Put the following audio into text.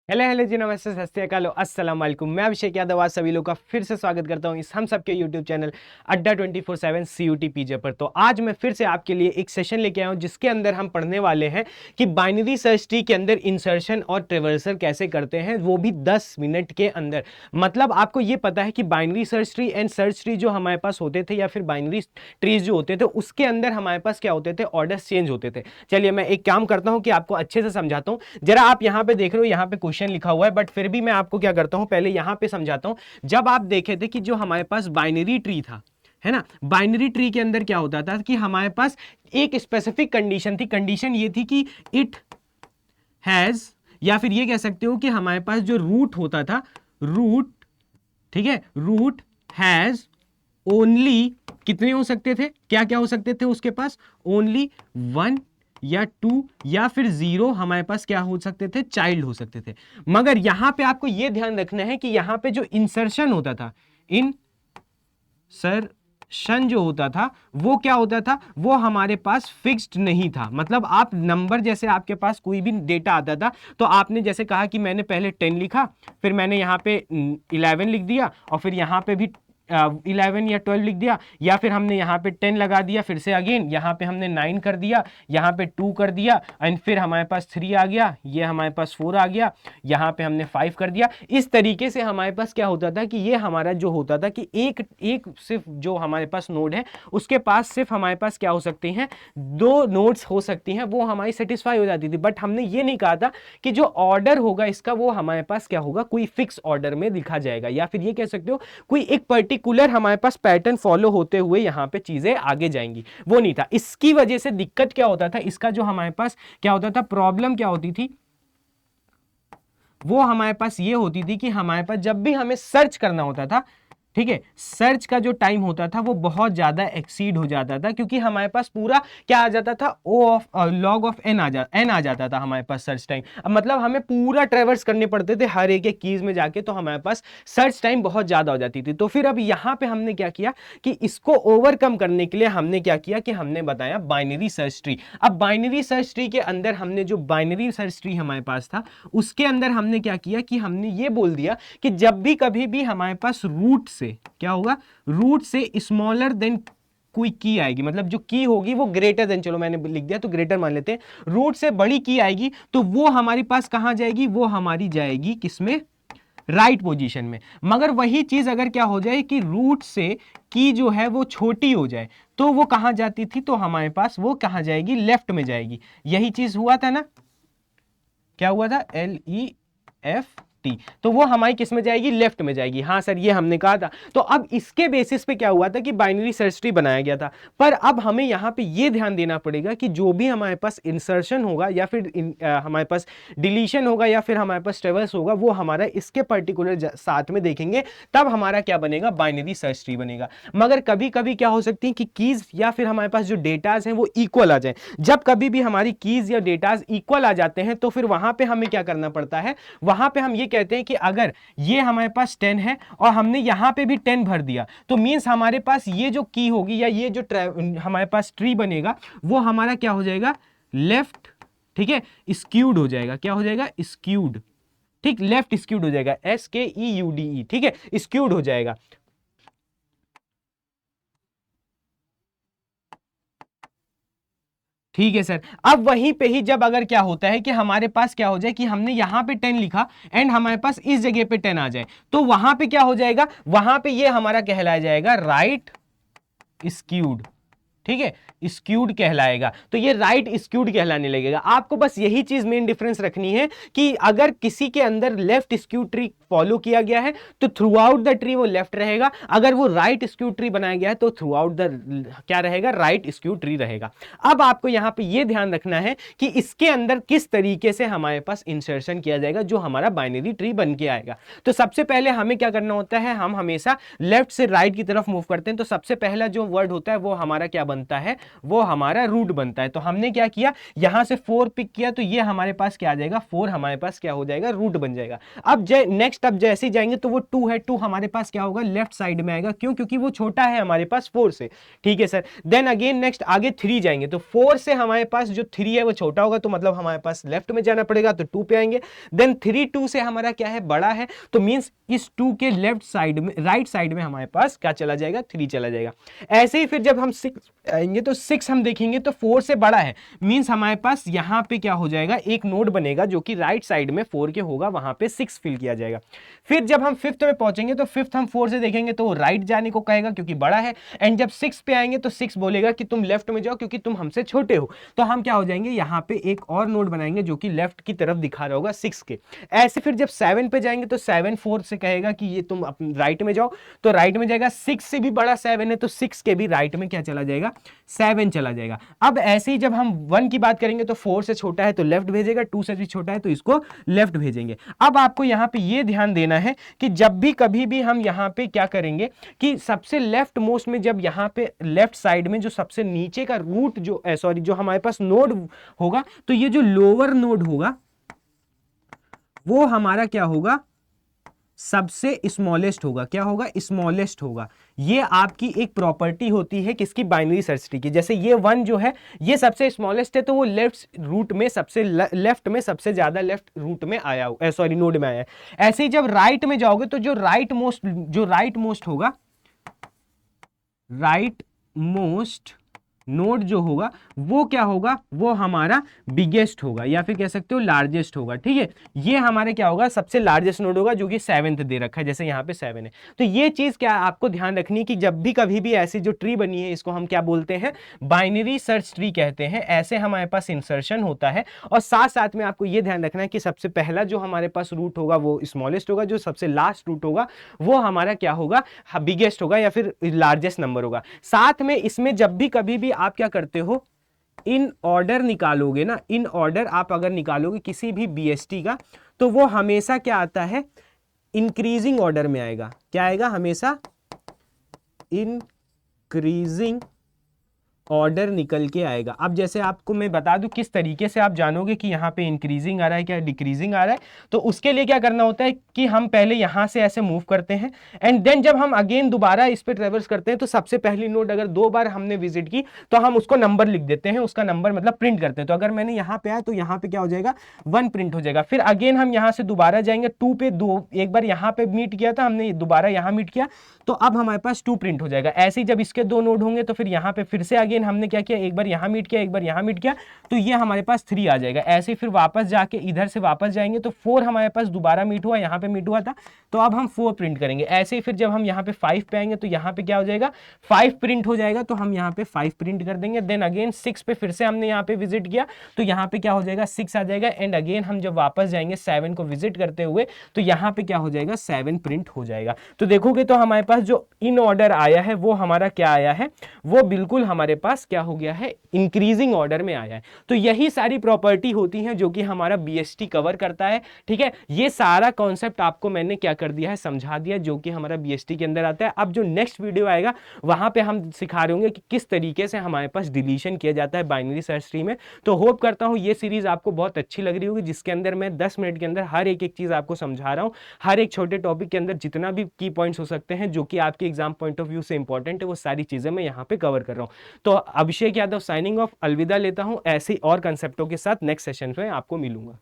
Hello hello जी, नमस्ते, सत श्री अकाल, अस्सलाम वालेकुम। मैं अभिषेक यादव आज सभी लोगों का फिर से स्वागत करता हूं इस हम सबके यूट्यूब चैनल अड्डा 24/7 CUT पीजे पर। तो आज मैं फिर से आपके लिए एक सेशन लेके आया हूं जिसके अंदर हम पढ़ने वाले हैं कि बाइनरी सर्च ट्री के अंदर इंसर्शन और ट्रेवर्सल कैसे करते हैं, वो भी 10 मिनट के अंदर। मतलब आपको ये पता है कि binary search tree and search tree जो हमारे पास होते थे या फिर बाइनरी ट्रीज जो होते थे उसके अंदर हमारे पास क्या होते थे, ऑर्डर्स चेंज होते थे। चलिए मैं एक काम करता हूं कि आपको अच्छे से समझाता हूं। जरा आप यहां पे देख रहे हो, यहां पे क्वेश्चन लिखा हुआ है, बट फिर भी मैं आपको क्या करता हूं, पहले यहां पे समझाता हूं। जब आप देखे थे कि जो हमारे पास बाइनरी ट्री था, है ना, बाइनरी ट्री के अंदर क्या होता था कि हमारे पास एक स्पेसिफिक कंडीशन थी। कंडीशन ये थी कि इट हैज, या फिर ये कह सकते हो कि हमारे पास जो रूट होता था, रूट, ठीक है, रूट हैज ओनली कितने हो सकते थे, क्या क्या हो सकते थे उसके पास, ओनली 1 या 2 या फिर 0 हमारे पास क्या हो सकते थे, चाइल्ड हो सकते थे। मगर यहां पे आपको यह ध्यान रखना है कि यहां पे जो इंसर्शन होता था, इंसर्शन जो होता था वो क्या होता था, वो हमारे पास फिक्स्ड नहीं था। मतलब आप नंबर, जैसे आपके पास कोई भी डेटा आता था तो आपने जैसे कहा कि मैंने पहले 10 लिखा, फिर मैंने यहां पे 11 लिख दिया, और फिर यहां पे भी 11 या 12 लिख दिया, या फिर हमने यहाँ पे 10 लगा दिया, फिर से अगेन यहाँ पे हमने 9 कर दिया, यहाँ पे 2 कर दिया, एंड फिर हमारे पास 3 आ गया, ये हमारे पास 4 आ गया, यहाँ पे हमने 5 कर दिया। इस तरीके से हमारे पास क्या होता था कि ये हमारा जो होता था कि एक एक सिर्फ जो हमारे पास नोड है उसके पास सिर्फ हमारे पास क्या हो सकती हैं, 2 नोड्स हो सकती हैं, वो हमारी सेटिस्फाई हो जाती थी। बट हमने ये नहीं कहा था कि जो ऑर्डर होगा इसका वो हमारे पास क्या होगा, कोई फिक्स ऑर्डर में लिखा जाएगा, या फिर ये कह सकते हो कोई एक पर्टिकुलर हमारे पास पैटर्न फॉलो होते हुए यहां पे चीजें आगे जाएंगी, वो नहीं था। इसकी वजह से दिक्कत क्या होता था, इसका जो हमारे पास क्या होता था, प्रॉब्लम क्या होती थी, वो हमारे पास ये होती थी कि हमारे पास जब भी हमें सर्च करना होता था, ठीक है, सर्च का जो टाइम होता था वो बहुत ज्यादा एक्सीड हो जाता था, क्योंकि हमारे पास पूरा क्या आ जाता था, ओ ऑफ लॉग ऑफ एन आ जाता था हमारे पास सर्च टाइम। अब मतलब हमें पूरा ट्रेवर्स करने पड़ते थे हर एक एक कीज में जाके, तो हमारे पास सर्च टाइम बहुत ज्यादा हो जाती थी। तो फिर अब यहां पे हमने क्या किया कि इसको ओवरकम करने के लिए हमने क्या किया कि हमने बताया बाइनरी सर्च ट्री। अब बाइनरी सर्च ट्री के अंदर हमने जो बाइनरी सर्च ट्री हमारे पास था उसके अंदर हमने क्या किया कि हमने ये बोल दिया कि जब भी कभी भी हमारे पास रूट से क्या होगा, रूट से स्मॉलर देन कोई की आएगी, मतलब जो की होगी वो ग्रेटर देन, चलो मैंने लिख दिया तो ग्रेटर मान लेते हैं, रूट से बड़ी की आएगी तो वो हमारे पास कहां जाएगी, वो हमारी जाएगी किसमें, राइट पोजीशन में। मगर वही चीज अगर क्या हो जाए कि रूट से की जो है वो छोटी हो जाए तो वो कहां जाती थी, तो हमारे पास वो कहां जाएगी, लेफ्ट में जाएगी। यही चीज हुआ था ना, क्या हुआ था, LEFT, तो वो हमारी किस में जाएगी, लेफ्ट में जाएगी। हाँ सर, ये हमने कहा था। तो अब इसके बेसिस पे क्या हुआ था कि बाइनरी सर्च ट्री बनाया गया था। पर अब हमें यहां पे ये ध्यान देना पड़ेगा कि जो भी हमारे पास इंसर्शन होगा या फिर हमारे पास डिलीशन होगा या फिर हमारे पास ट्रेवर्स होगा, वो हमारा इसके पर्टिकुलर साथ में देखेंगे, तब हमारा क्या बनेगा, बाइनरी सर्च ट्री बनेगा। मगर कभी कभी क्या हो सकती है कि कीज या फिर हमारे पास जो डेटाज हैं वो इक्वल आ जाए। जब कभी भी हमारी कीज या डेटाज इक्वल आ जाते हैं तो फिर वहां पे हमें क्या करना पड़ता है, वहां पे हम ये कहते हैं कि अगर ये हमारे पास 10 है और हमने यहां पे भी 10 भर दिया तो मींस हमारे पास ये जो की होगी या ये जो हमारे पास ट्री बनेगा वो हमारा क्या हो जाएगा, लेफ्ट, ठीक है, स्क्यूड हो जाएगा। क्या हो जाएगा, स्क्यूड, ठीक, लेफ्ट स्क्यूड हो जाएगा, SKEUDE, ठीक है, स्क्यूड हो जाएगा। ठीक है सर। अब वहीं पे ही जब अगर क्या होता है कि हमारे पास क्या हो जाए कि हमने यहां पे 10 लिखा एंड हमारे पास इस जगह पे 10 आ जाए, तो वहां पे क्या हो जाएगा, वहां पे ये हमारा कहलाया जाएगा राइट स्क्यूड, ठीक है, स्क्यूड कहलाएगा। तो ये राइट स्क्यूड कहलाने लगेगा। आपको बस यही चीज मेन डिफरेंस रखनी है कि अगर किसी के अंदर लेफ्ट स्क्यूड ट्री फॉलो किया गया है तो थ्रू आउट द ट्री वो लेफ्ट रहेगा, अगर वो राइट स्क्यूड ट्री बनाया गया है तो थ्रू आउट द क्या रहेगा, राइट स्क्यूड ट्री रहेगा। अब आपको यहां पे ये ध्यान रखना है कि इसके अंदर किस तरीके से हमारे पास इंसर्शन किया जाएगा जो हमारा बाइनरी ट्री बन के आएगा। तो सबसे पहले हमें क्या करना होता है, हम हमेशा लेफ्ट से राइट की तरफ मूव करते हैं, तो सबसे पहला जो वर्ड होता है वो हमारा क्या बनता बनता है वो हमारा रूट बनता है। तो हमने क्या किया, यहां से 4 पिक किया तो ये हमारे पास क्या आ जाएगा, 4 हमारे पास क्या हो जाएगा, रूट बन जाएगा। अब नेक्स्ट अब जैसे ही जाएंगे तो वो 2 है, 2 हमारे पास क्या होगा, लेफ्ट साइड में आएगा, क्यों, क्योंकि वो छोटा है हमारे पास 4 से। ठीक है सर। देन अगेन नेक्स्ट आगे 3 जाएंगे तो 4 से हमारे पास जो 3 है वो छोटा होगा, तो मतलब हमारे पास लेफ्ट में जाना पड़ेगा, तो 2 पे आएंगे। देन 3 2 से हमारा क्या है, बड़ा है, तो मींस इस 2 के लेफ्ट साइड में, राइट साइड में हमारे पास क्या चला जाएगा, 3 चला जाएगा। ऐसे ही फिर जब हम 6 आएंगे तो 6 हम देखेंगे तो 4 से बड़ा है, मींस हमारे पास यहां पे क्या हो जाएगा, एक नोड बनेगा जो कि राइट साइड में 4 के होगा, वहां पे 6 फिल किया जाएगा। फिर जब हम 5th में पहुंचेंगे तो 5th हम 4 से देखेंगे तो वो राइट जाने को कहेगा क्योंकि बड़ा है, एंड जब 6 पे आएंगे तो 6 बोलेगा कि तुम लेफ्ट में जाओ क्योंकि तुम हमसे छोटे हो। तो हम क्या हो जाएंगे, यहां पे एक और नोड बनाएंगे जो कि लेफ्ट की तरफ दिखा रहा होगा 6 के। ऐसे फिर जब 7 पे जाएंगे तो 7 4 से कहेगा कि ये तुम राइट में जाओ, तो राइट में जाएगा। 6 से भी बड़ा 7 है तो 6 के भी राइट में क्या चला जाएगा, 7 चला जाएगा। अब ऐसे ही जब हम 1 की बात करेंगे तो 4 से छोटा है तो लेफ्ट भेजेगा, 2 से भी छोटा है तो इसको लेफ्ट भेजेंगे। अब आपको यहां पे ये ध्यान देना है कि जब भी कभी भी हम यहां पे क्या करेंगे कि सबसे लेफ्ट मोस्ट में, जब यहां पे लेफ्ट साइड में जो सबसे नीचे का रूट जो सॉरी जो हमारे पास नोड होगा, तो ये जो लोअर नोड होगा वो हमारा क्या होगा, सबसे स्मॉलेस्ट होगा। क्या होगा, स्मॉलेस्ट होगा। ये आपकी एक प्रॉपर्टी होती है किसकी, बाइनरी सर्च ट्री की। जैसे ये 1 जो है ये सबसे स्मॉलेस्ट है तो वो लेफ्ट रूट में सबसे लेफ्ट में सबसे ज्यादा लेफ्ट रूट में आया, सॉरी नोड में आया है। ऐसे ही जब राइट में जाओगे तो जो राइट मोस्ट होगा, राइट मोस्ट नोड जो होगा वो क्या होगा, वो हमारा बिगेस्ट होगा या फिर कह सकते हो लार्जेस्ट होगा। ठीक है, ये हमारे क्या होगा, सबसे लार्जेस्ट नोड होगा जो कि 7th दे रखा है, जैसे यहाँ पे 7 है। तो ये चीज क्या आपको ध्यान रखनी कि जब भी कभी भी ऐसी जो ट्री बनी है इसको हम क्या बोलते हैं, बाइनरी सर्च ट्री कहते हैं। ऐसे हमारे पास इंसर्शन होता है और साथ साथ में आपको ये ध्यान रखना है कि सबसे पहला जो हमारे पास रूट होगा वो स्मॉलेस्ट होगा, जो सबसे लास्ट रूट होगा वो हमारा क्या होगा, बिगेस्ट होगा या फिर लार्जेस्ट नंबर होगा। साथ में इसमें जब भी कभी भी आप क्या करते हो, इन ऑर्डर निकालोगे ना, इन ऑर्डर आप अगर निकालोगे किसी भी बीएसटी का तो वो हमेशा क्या आता है, इंक्रीजिंग ऑर्डर में आएगा। क्या आएगा, हमेशा इंक्रीजिंग ऑर्डर निकल के आएगा। अब जैसे आपको मैं बता दूं किस तरीके से आप जानोगे कि यहाँ पे इंक्रीजिंग आ रहा है क्या डिक्रीजिंग आ रहा है, तो उसके लिए क्या करना होता है कि हम पहले यहाँ से ऐसे मूव करते हैं एंड देन जब हम अगेन दोबारा इस पे ट्रेवर्स करते हैं तो सबसे पहली नोड अगर 2 बार हमने विजिट की तो हम उसको नंबर लिख देते हैं, उसका नंबर मतलब प्रिंट करते हैं। तो अगर मैंने यहाँ पे आया तो यहाँ पे क्या हो जाएगा, 1 प्रिंट हो जाएगा। फिर अगेन हम यहाँ से दोबारा जाएंगे 2 पे, 2 एक बार यहाँ पे मीट किया था हमने, दोबारा यहाँ मीट किया तो अब हमारे पास 2 प्रिंट हो जाएगा। ऐसे ही जब इसके 2 नोड होंगे तो फिर यहाँ पे फिर से अगेन हमने क्या किया, एक बार यहाँ मीट किया, एक बार यहाँ मीट किया, तो ये हमारे पास 3 आ जाएगा। ऐसे फिर वापस जाके इधर से वापस जाएंगे तो 4 हमारे पास दोबारा मीट हुआ, यहाँ पे मीट हुआ था तो अब हम 4 प्रिंट करेंगे। ऐसे ही फिर जब हम यहाँ पे 5 पे आएंगे तो यहाँ पे क्या हो जाएगा, 5 प्रिंट हो जाएगा, तो हम यहाँ पे 5 प्रिंट कर देंगे। देन अगेन 6 पे फिर से हमने यहाँ पे विजिट किया तो यहाँ पे क्या हो जाएगा, 6 आ जाएगा। एंड अगेन हम जब वापस जाएंगे 7 को विजिट करते हुए तो यहाँ पे क्या हो जाएगा, 7 प्रिंट हो जाएगा। तो देखोगे तो हमारे पास जो इन ऑर्डर आया है वो हमारा क्या आया है, वो बिल्कुल हमारे पास क्या हो गया है, इंक्रीजिंग ऑर्डर में आया है। तो यही सारी प्रॉपर्टी होती है जो कि हमारा बीएसटी कवर करता है। ठीक है, ये सारा कॉन्सेप्ट आपको मैंने क्या कर दिया है, समझा दिया, जो कि हमारा बीएसटी के अंदर आता है। अब जो नेक्स्ट वीडियो आएगा वहां पे हम सिखा रहे होंगे कि किस तरीके से हमारे पास डिलीशन किया जाता है बाइनरी सर्च ट्री में। तो होप करता हूं ये सीरीज आपको बहुत अच्छी लग रही होगी, जिसके अंदर मैं 10 मिनट के अंदर हर एक चीज आपको समझा रहा हूं। हर एक छोटे टॉपिक के अंदर जितना भी की पॉइंट्स हो सकते हैं जो कि आपके एग्जाम पॉइंट ऑफ व्यू से इंपॉर्टेंट है, वो सारी चीजें मैं यहाँ पे कवर कर रहा हूँ। तो अभिषेक यादव साइनिंग ऑफ, अलविदा लेता हूं। ऐसे और कंसेप्टों के साथ नेक्स्ट सेशन में आपको मिलूंगा।